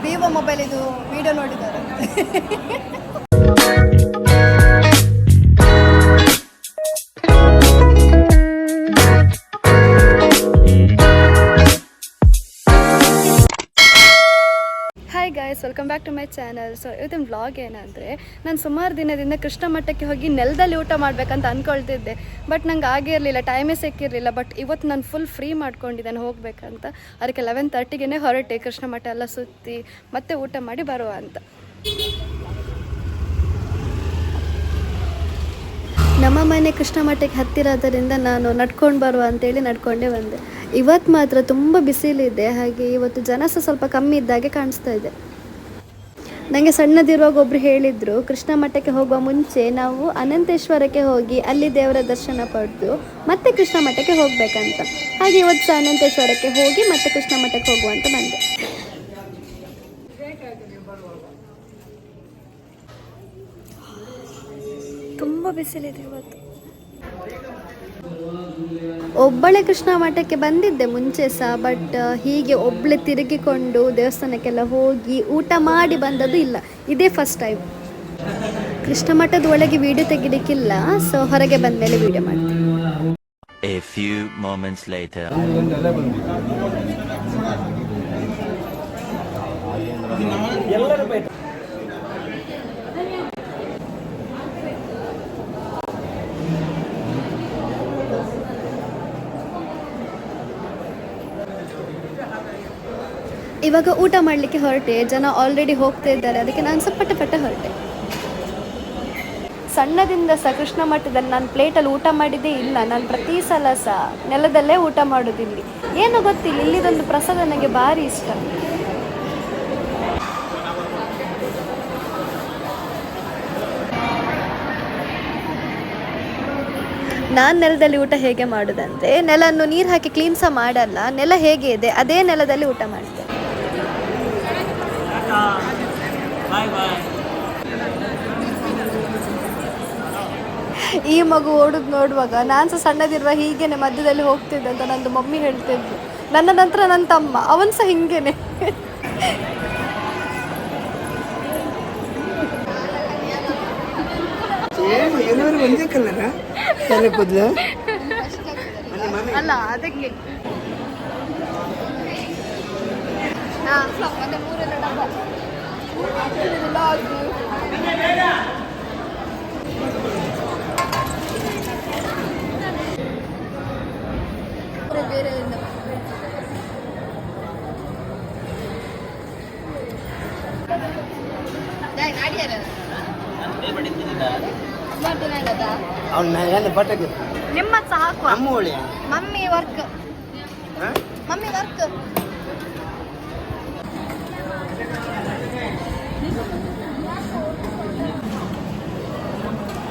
Vivo mobile ಇದು video ನೋಡಿದ್ದಾರೆ. Hi guys, welcome back to my channel. So ಇವತ್ತಿನ vlog ಏನಂದರೆ, ನಾನು ಸುಮಾರು ದಿನದಿಂದ ಕೃಷ್ಣ ಮಠಕ್ಕೆ ಹೋಗಿ ನೆಲದಲ್ಲಿ ಊಟ ಮಾಡಬೇಕಂತ ಅಂದ್ಕೊಳ್ತಿದ್ದೆ. ಬಟ್ ನಂಗೆ ಆಗಿರಲಿಲ್ಲ, ಟೈಮೇ ಸಿಕ್ಕಿರಲಿಲ್ಲ. ಬಟ್ ಇವತ್ತು ನಾನು ಫುಲ್ ಫ್ರೀ ಮಾಡ್ಕೊಂಡಿದ್ದೇನೆ ಹೋಗಬೇಕಂತ. ಅದಕ್ಕೆ 11:30ಗೆ ಹೊರಟೆ ಕೃಷ್ಣ ಮಠ ಎಲ್ಲ ಸುತ್ತಿ ಮತ್ತೆ ಊಟ ಮಾಡಿ ಬರುವ ಅಂತ. ನಮ್ಮ ಮನೆ ಕೃಷ್ಣ ಮಠಕ್ಕೆ ಹತ್ತಿರ ಆದ್ದರಿಂದ ನಾನು ನಡ್ಕೊಂಡು ಬರುವ ಅಂತೇಳಿ ನಡ್ಕೊಂಡೇ ಬಂದೆ. ಇವತ್ತು ಮಾತ್ರ ತುಂಬ ಬಿಸಿಲಿದೆ, ಹಾಗೆ ಇವತ್ತು ಜನ ಸಹ ಸ್ವಲ್ಪ ಕಮ್ಮಿ ಇದ್ದಾಗೆ ಕಾಣಿಸ್ತಾ ಇದೆ. ನನಗೆ ಸಣ್ಣದಿರುವಾಗ ಒಬ್ಬರು ಹೇಳಿದರು, ಕೃಷ್ಣ ಮಠಕ್ಕೆ ಹೋಗುವ ಮುಂಚೆ ನಾವು ಅನಂತೇಶ್ವರಕ್ಕೆ ಹೋಗಿ ಅಲ್ಲಿ ದೇವರ ದರ್ಶನ ಪಡೆದು ಮತ್ತೆ ಕೃಷ್ಣ ಮಠಕ್ಕೆ ಹೋಗಬೇಕಂತ. ಹಾಗೆ ಇವತ್ತು ಸಹ ಅನಂತೇಶ್ವರಕ್ಕೆ ಹೋಗಿ ಮತ್ತೆ ಕೃಷ್ಣ ಮಠಕ್ಕೆ ಹೋಗುವಂತ ಬಂದೆ. ತುಂಬ ಬಿಸಿಲಿದೆ ಇವತ್ತು. ಒಬ್ಬಳೆ ಕೃಷ್ಣ ಮಠಕ್ಕೆ ಬಂದಿದ್ದೆ ಮುಂಚೆ ಸಹ, ಬಟ್ ಹೀಗೆ ಒಬ್ಬಳೆ ತಿರುಗಿಕೊಂಡು ದೇವಸ್ಥಾನಕ್ಕೆಲ್ಲ ಹೋಗಿ ಊಟ ಮಾಡಿ ಬಂದದ್ದು ಇಲ್ಲ, ಇದೇ ಫಸ್ಟ್ ಟೈಮ್. ಕೃಷ್ಣ ಮಠದ ಒಳಗೆ ವಿಡಿಯೋ ತೆಗಿಲಿಕ್ಕಿಲ್ಲ, ಸೊ ಹೊರಗೆ ಬಂದ ಮೇಲೆ ವಿಡಿಯೋ ಮಾಡ್ತೀನಿ. A few moments later. ಇವಾಗ ಊಟ ಮಾಡಲಿಕ್ಕೆ ಹೊರಟೆ, ಜನ ಆಲ್ರೆಡಿ ಹೋಗ್ತಾ ಇದ್ದಾರೆ, ಅದಕ್ಕೆ ನಾನು ಸ್ವಲ್ಪ ಪಟ ಹೊರಟೆ. ಸಣ್ಣದಿಂದ ಸಹ ಕೃಷ್ಣ ಮಠದಲ್ಲಿ ನಾನು ಪ್ಲೇಟಲ್ಲಿ ಊಟ ಮಾಡಿದ್ದೇ ಇಲ್ಲ. ನಾನು ಪ್ರತಿ ಸಲ ಸಹ ನೆಲದಲ್ಲೇ ಊಟ ಮಾಡೋದಿಲ್ಲಿ, ಏನೋ ಗೊತ್ತಿಲ್ಲ, ಇಲ್ಲಿದೊಂದು ಪ್ರಸಾದ ನನಗೆ ಭಾರಿ ಇಷ್ಟ. ನಾನು ನೆಲದಲ್ಲಿ ಊಟ ಹೇಗೆ ಮಾಡೋದಂದರೆ, ನೆಲವನ್ನು ನೀರು ಹಾಕಿ ಕ್ಲೀನ್ ಸಹ ಮಾಡಲ್ಲ, ನೆಲ ಹೇಗೆ ಇದೆ ಅದೇ ನೆಲದಲ್ಲಿ ಊಟ ಮಾಡ್ತೇನೆ. ಈ ಮಗು ಓಡುದು ನೋಡುವಾಗ ನಾನು ಸಹ ಸಣ್ಣದಿರುವ ಹೀಗೇನೆ ಮಧ್ಯದಲ್ಲಿ ಹೋಗ್ತಿದ್ದೆ ಅಂತ ನಂದು ಮಮ್ಮಿ ಹೇಳ್ತಿದ್ಲು. ನನ್ನ ನಂತರ ನನ್ನ ತಮ್ಮ, ಅವನು ಸಹ ಹಿಂಗೇನೆ. ಅಲ್ಲ ಅದಕ್ಕೆ ಬೇರೆ ನಿಮ್ಮ ಸಾಕು. ಮಮ್ಮಿ ವರ್ಕ್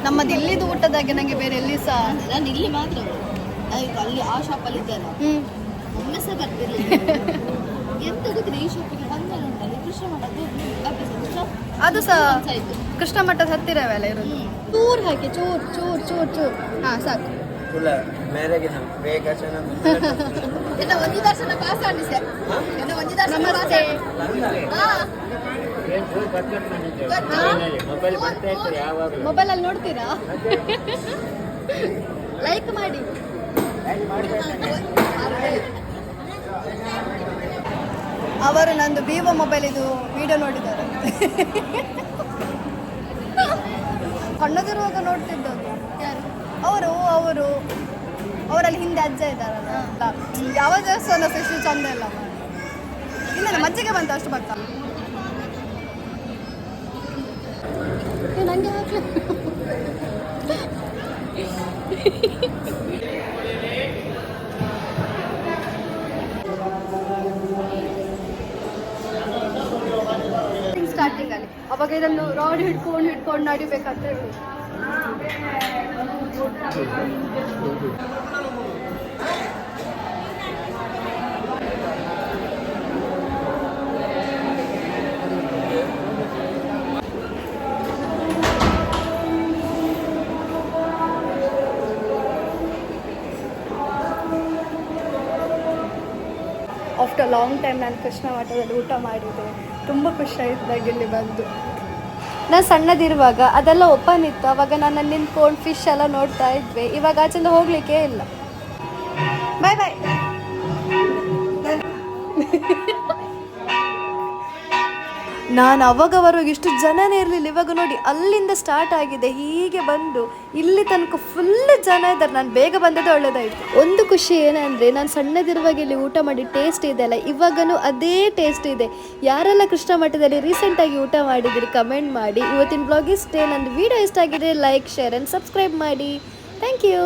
ನಮ್ಮದು ಇಲ್ಲಿದು ಊಟದಾಗೆ ನನಗೆ ಬೇರೆ ಎಲ್ಲಿ ಸಹ. ನಾನು ಇಲ್ಲಿ ಮಾತ್ರ, ಅಲ್ಲಿ ಆ ಶಾಪಲ್ಲಿ ಇದ್ದಲ್ಲ, ಒಮ್ಮೆ ಸಹ ಬರ್ತಿರ್ಲಿಲ್ಲ. ಎಂತ ಗೊತ್ತಿಲ್ಲ, ಈ ಶಾಪಿಗೆ ಬಂದರೆ ಉಂಟಲ್ಲ ಕೃಷ್ಣ ಮಠದ್ದು ಅದು ಸಹ ಕೃಷ್ಣ ಮಠದ ಹತ್ತಿರವೇ ಅಲ್ಲ ಇರೋದು. ಚೂರು ಹಾಕಿ ಚೂರು ಹಾ ಸಾಕು. ಒಂಜಿ ದರ್ಶನ ಪಾಸ್ ಆಡಿ ಸರ್, ಒಂಜಿ ದರ್ಶನ ಮೊಬೈಲ್ ಅಲ್ಲಿ ನೋಡ್ತೀರಾ? ಲೈಕ್ ಮಾಡಿ. ಅವರು ನಂದು ವಿವೋ ಮೊಬೈಲ್ ಇದು ವಿಡಿಯೋ ನೋಡಿದ್ದಾರೆ. ಸಣ್ಣದಿರುವಾಗ ನೋಡ್ತಿದ್ದದ್ದು. ಅವರು ಅವರಲ್ಲಿ ಹಿಂದೆ ಅಜ್ಜ ಇದ್ದಾರಲ್ಲ, ಯಾವ ದೇವಸ್ಥಾನ ಎಷ್ಟು ಚಂದ ಇಲ್ಲ. ಇಲ್ಲ ಮಜ್ಜಿಗೆ ಬಂತು ಅಷ್ಟು ಬರ್ತಾ ನನಗೆ ಹಾಕ್ಲಿ. ಸ್ಟಾರ್ಟಿಂಗ್ ಅಲ್ಲಿ ಅವಾಗ ಇದನ್ನು ರಾಡ್ ಹಿಡ್ಕೊಂಡು ನಡಿಬೇಕಂತ ಹೇಳಿ. ಆಫ್ಟರ್ ಲಾಂಗ್ ಟೈಮ್ ನಾನು ಕೃಷ್ಣ ಮಠದಲ್ಲಿ ಊಟ ಮಾಡಿದೆ. ತುಂಬ ಖುಷಿ ಆಯ್ತು ನನಗೆ ಇಲ್ಲಿ ಬಂದು. ನಾನು ಸಣ್ಣದಿರುವಾಗ ಅದೆಲ್ಲ ಓಪನ್ ಇತ್ತು, ಅವಾಗ ನಾನು ನಿಂತ್ಕೊಂಡು ಫಿಶ್ ಎಲ್ಲ ನೋಡ್ತಾ ಇದ್ವಿ. ಇವಾಗ ಆಚೆಂದ ಹೋಗ್ಲಿಕ್ಕೆ ಇಲ್ಲ. ಬಾಯ್ ಬಾಯ್. ನಾನು ಅವಾಗವರೆಗೆ ಇಷ್ಟು ಜನನೇ ಇರಲಿಲ್ಲ. ಇವಾಗ ನೋಡಿ ಅಲ್ಲಿಂದ ಸ್ಟಾರ್ಟ್ ಆಗಿದೆ, ಹೀಗೆ ಬಂದು ಇಲ್ಲಿ ತನಕ ಫುಲ್ ಜನ ಇದ್ದಾರೆ. ನಾನು ಬೇಗ ಬಂದದ್ದು ಒಳ್ಳೇದಾಯಿತು. ಒಂದು ಖುಷಿ ಏನಂದರೆ, ನಾನು ಸಣ್ಣದಿರುವಾಗ ಇಲ್ಲಿ ಊಟ ಮಾಡಿ ಟೇಸ್ಟ್ ಇದೆಯಲ್ಲ, ಇವಾಗನೂ ಅದೇ ಟೇಸ್ಟ್ ಇದೆ. ಯಾರೆಲ್ಲ ಕೃಷ್ಣ ಮಠದಲ್ಲಿ ರೀಸೆಂಟಾಗಿ ಊಟ ಮಾಡಿದ್ದೀರಿ ಕಮೆಂಟ್ ಮಾಡಿ. ಇವತ್ತಿನ ಬ್ಲಾಗ್ ಇಷ್ಟೇ. ನನ್ನ ವಿಡಿಯೋ ಇಷ್ಟ ಆಗಿದೆ ಲೈಕ್, ಶೇರ್ ಆ್ಯಂಡ್ ಸಬ್ಸ್ಕ್ರೈಬ್ ಮಾಡಿ. Thank you.